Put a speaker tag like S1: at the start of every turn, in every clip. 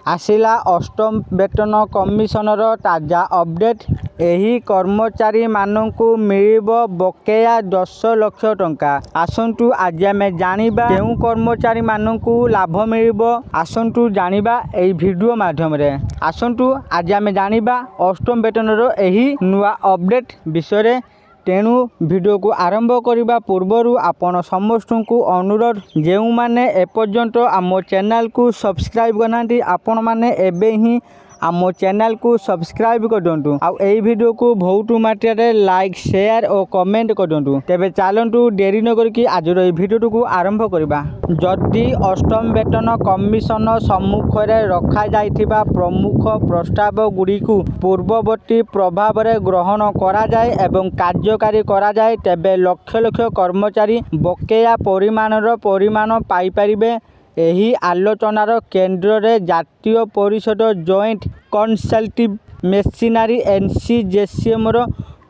S1: आसिला अष्टम वेतन कमिशनर ताजा अपडेट। एही कर्मचारी मानंकु मिलिबो बकेया 10 लाख टंका। आसंतु आज आमे जानिबा केउ कर्मचारी मानंकु लाभ मिलिबो। आसंतु जानिबा एही वीडियो माध्यम रे। आसंतु आज आमे जानिबा अष्टम वेतनर एही नुआ अपडेट विषय। तेणु वीडियो को आरंभ करने पूर्वर आपण समस्त को अनुरोध जो मैंने एपर्यंत आम चैनल को सब्सक्राइब करना आपण मैंने एबे ही आम चैनल को सब्सक्राइब कर दिंटू। आई वीडियो को बहुत मात्रा लाइक शेयर और कमेंट कर दिंटू। तेबे चलतु डेरी न करके आज वीडियो को आरंभ करबा। जदि अष्टम वेतन कमिशन सम्मुख में रखा जाइथिबा प्रमुख प्रस्ताव गुड़ी को पूर्ववर्ती प्रभाव में ग्रहण करा जाए एवं कार्यकारी करा जाए तेबे लक्ष लक्ष कर्मचारी बकेया परिमाण पाई परिबे। एही आलोचनार केंद्र रे जातीय परिषद जॉइंट कन्सल्टिव मेसिनारी एनसीजेसीएम रो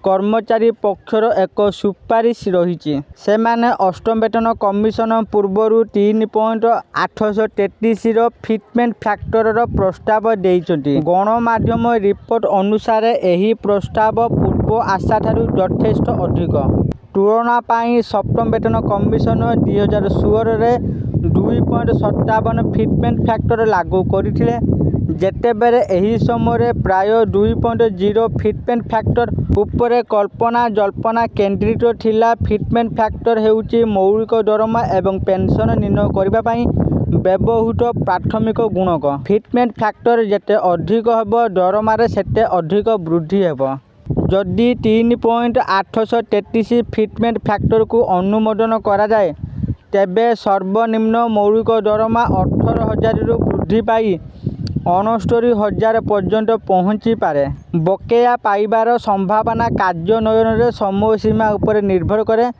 S1: कर्मचारी पक्षर एक सुपारिश रही। से माने अष्टम वेतन कमिशन पूर्वर 3.833 फिटमेंट फैक्टर रो प्रस्ताव देइछन्ति। गणमाध्यम रिपोर्ट अनुसार एही प्रस्ताव पूर्व आशा ठारू यथेष्ट अधिक। तुलना पाई सप्तम वेतन कमिशन 2016 रे 2.57 फिटमेंट फैक्टर लागू करथिले। जेतेबेले एही समय प्राय 2.0 फिटमेंट फैक्टर उपरे कल्पना जल्पना केंद्रित थिला। फिटमेंट फैक्टर हेउची मौलिक दरमा एवं पेंशन निर्णय करबा पई व्यवहृत प्राथमिक गुणक। फिटमेंट फैक्टर जेते अधिक हेबो दरमारे सेते अधिक वृद्धि हेबो। जदि 3.833 फिटमेंट फैक्टर को अनुमोदन करा जाए तेबे सर्वनिम्न मौलिक दरमा 18,000 रु वृद्धि पाई 69,000 पर्यंत पहुँची पारे। बकेया पाइबार संभावना कार्यान्वयन समय सीमा उपर निर्भर करे।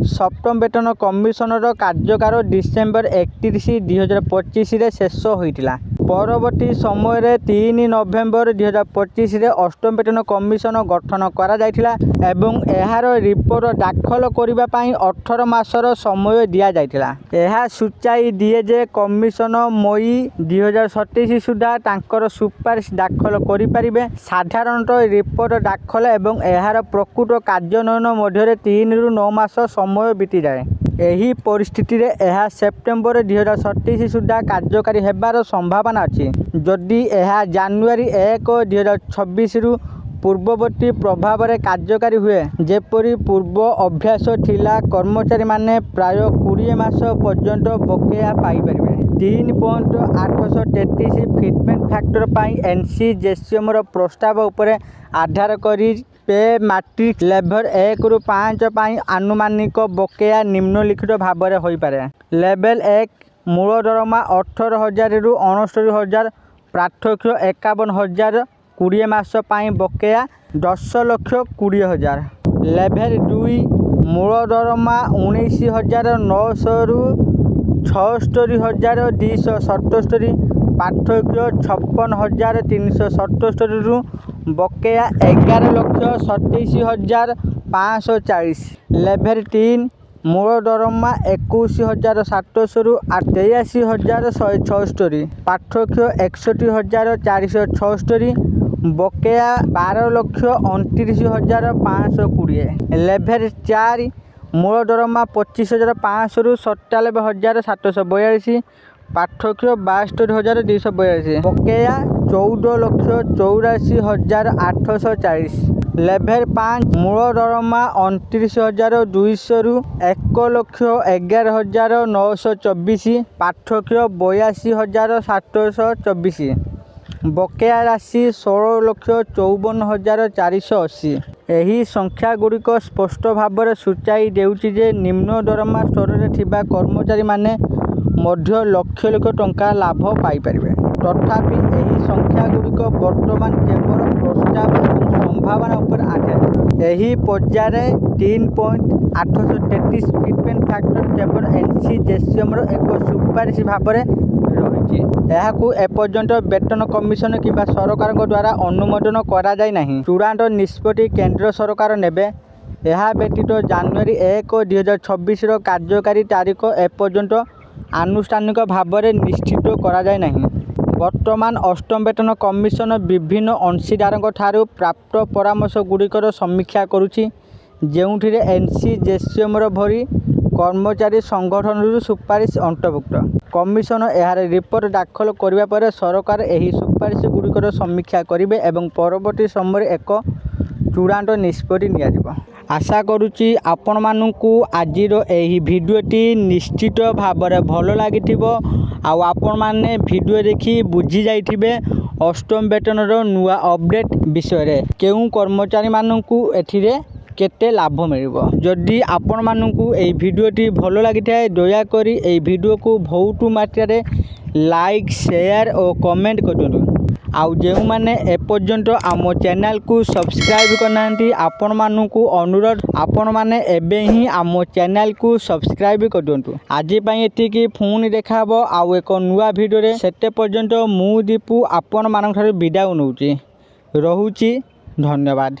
S1: सप्तम वेतन कमिशनर कार्यकाल डिसेम्बर 31, 2025 रे शेष होइतिला। परवर्ती समय 3 नवेम्बर 2025 रे अष्टम वेतन कमिशन गठन करा जाइतिला एवं एहार रिपोर्ट दाखल करिबा पई 18 मासर समय दिया जाइतिला। एहा सूचाई दिए जे कमिशन मई 2027 सुधा तांकर सुपारिश दाखल करि परिबे। साधारणतः रिपोर्ट दाखल एवं एहार प्रकृत कार्यान्वयन मध्य 3 रु 9 मास समय बीती जाए। एही परिस्थिति रे एहा सेप्टेम्बर 2027 सुधा कार्यकारी हेबार संभावना अछि। जदि एहा जनवरी 1, 2026 रु पूर्ववर्ती प्रभाव में कार्यकारी हुए जेपरी पूर्व अभ्यास थिला कर्मचारी माने प्राय 20 मास पर्यंत बकेया पाई परिबे। 3.833 फिटमेंट फैक्टर पाई एनसीजेसीएम रो प्रस्ताव उपरे आधार करी पे मैट्रिक्स लेवल 1 रु 5 पाई आनुमानिक बकेया निम्नलिखित भाव में होई पारे। लेवल 1 मूल दरमा 18,000 रु 69,000, पार्थक्य 51,000, 20 मास पाई बकेया 10,20,000। लेवल 2 मूल दरमा 19,900 रु 76,277, पार्थक्य 56,377 रु बकेया 11,27,540। लेवल 3 मूल दरमा 21,700 रु 83,176, पार्थक्य 61,476, बकेया 12,29,520। लेवल 4 मूल दरमा 25,500 रु 97,742, पार्थक्य 62,242, बकेया 14,84,840। लेवल 5 मूल दरमा 29,200 रु 1,11,924, पार्थक्य 82,724, बकेया राशि 16,54,480। एही संख्या गुड़िक स्पष्ट भाव में सूचाई देउछि जे निम्न दरमा स्तर रे थिबा कर्मचारी माने मध्य लक्ष लक्ष टंका लाभ पाई परिबे। तथापि एही संख्या गुड़िक वर्तमान केवल प्रस्ताव और संभावना उपर आधारित। एही पर्याय 3.833 फिटमेंट फैक्टर केवल एनसीजेसीएम रो एक सुपारिश भाव में रही। एहाकू एपर्यंत वेतन कमिशन किंबा सरकार द्वारा अनुमोदन करा जाय नाही। चूड़ांत निष्पत्ति केंद्र सरकार नेबे। यह व्यतीत जनवरी 1, 2026 रो कार्यकारी तारीख एपर्यंत आनुष्ठानिक भाव में निश्चित करा जाय नाही। ବର୍ତ୍ତମାନ ଅଷ୍ଟମ ବେତନ କମିଶନ ବିଭିନ୍ନ ଅଂଶୀଦାରଙ୍କ ଠାରୁ ପ୍ରାପ୍ତ ପରାମର୍ଶଗୁଡ଼ିକର ସମୀକ୍ଷା କରୁଛି, ଯେଉଁଥିରେ NCJCMର ଭଳି କର୍ମଚାରୀ ସଂଗଠନରୁ ସୁପାରିଶ ଅନ୍ତର୍ଭୁକ୍ତ। କମିଶନ ଏହାର ରିପୋର୍ଟ ଦାଖଲ କରିବା ପରେ ସରକାର ଏହି ସୁପାରିଶଗୁଡ଼ିକର ସମୀକ୍ଷା କରିବେ ଏବଂ ପରବର୍ତ୍ତୀ ସମୟରେ ଏକ ଚୂଡ଼ାନ୍ତ ନିଷ୍ପତ୍ତି ନିଆଯିବ। ଆଶା କରୁଛି ଆପଣମାନଙ୍କୁ ଆଜିର ଏହି ଭିଡ଼ିଓଟି ନିଶ୍ଚିତ ଭାବରେ ଭଲ ଲାଗିଥିବ ଆଉ ଆପଣମାନେ ଭିଡ଼ିଓ ଦେଖି ବୁଝି ଯାଇଥିବେ ଅଷ୍ଟମ ବେତନର ନୂଆ ଅପଡେଟ୍ ବିଷୟରେ, କେଉଁ କର୍ମଚାରୀମାନଙ୍କୁ ଏଥିରେ କେତେ ଲାଭ ମିଳିବ। ଯଦି ଆପଣମାନଙ୍କୁ ଏହି ଭିଡ଼ିଓଟି ଭଲ ଲାଗିଥାଏ ଦୟାକରି ଏହି ଭିଡ଼ିଓକୁ ବହୁତ ମାତ୍ରାରେ ଲାଇକ୍, ସେୟାର ଓ କମେଣ୍ଟ କରିଦିଅନ୍ତୁ। ଆଉ ଯେଉଁମାନେ ଏପର୍ଯ୍ୟନ୍ତ ଆମ ଚ୍ୟାନେଲକୁ ସବସ୍କ୍ରାଇବ୍ କରିନାହାନ୍ତି ଆପଣମାନଙ୍କୁ ଅନୁରୋଧ ଆପଣମାନେ ଏବେ ହିଁ ଆମ ଚ୍ୟାନେଲକୁ ସବସ୍କ୍ରାଇବ୍ କରିଦିଅନ୍ତୁ। ଆଜି ପାଇଁ ଏତିକି, ପୁଣି ଦେଖା ହେବ ଆଉ ଏକ ନୂଆ ଭିଡ଼ିଓରେ। ସେତେ ପର୍ଯ୍ୟନ୍ତ ମୁଁ ଦୀପୁ ଆପଣମାନଙ୍କଠାରୁ ବିଦାୟ ନେଉଛି। ରହୁଛି, ଧନ୍ୟବାଦ।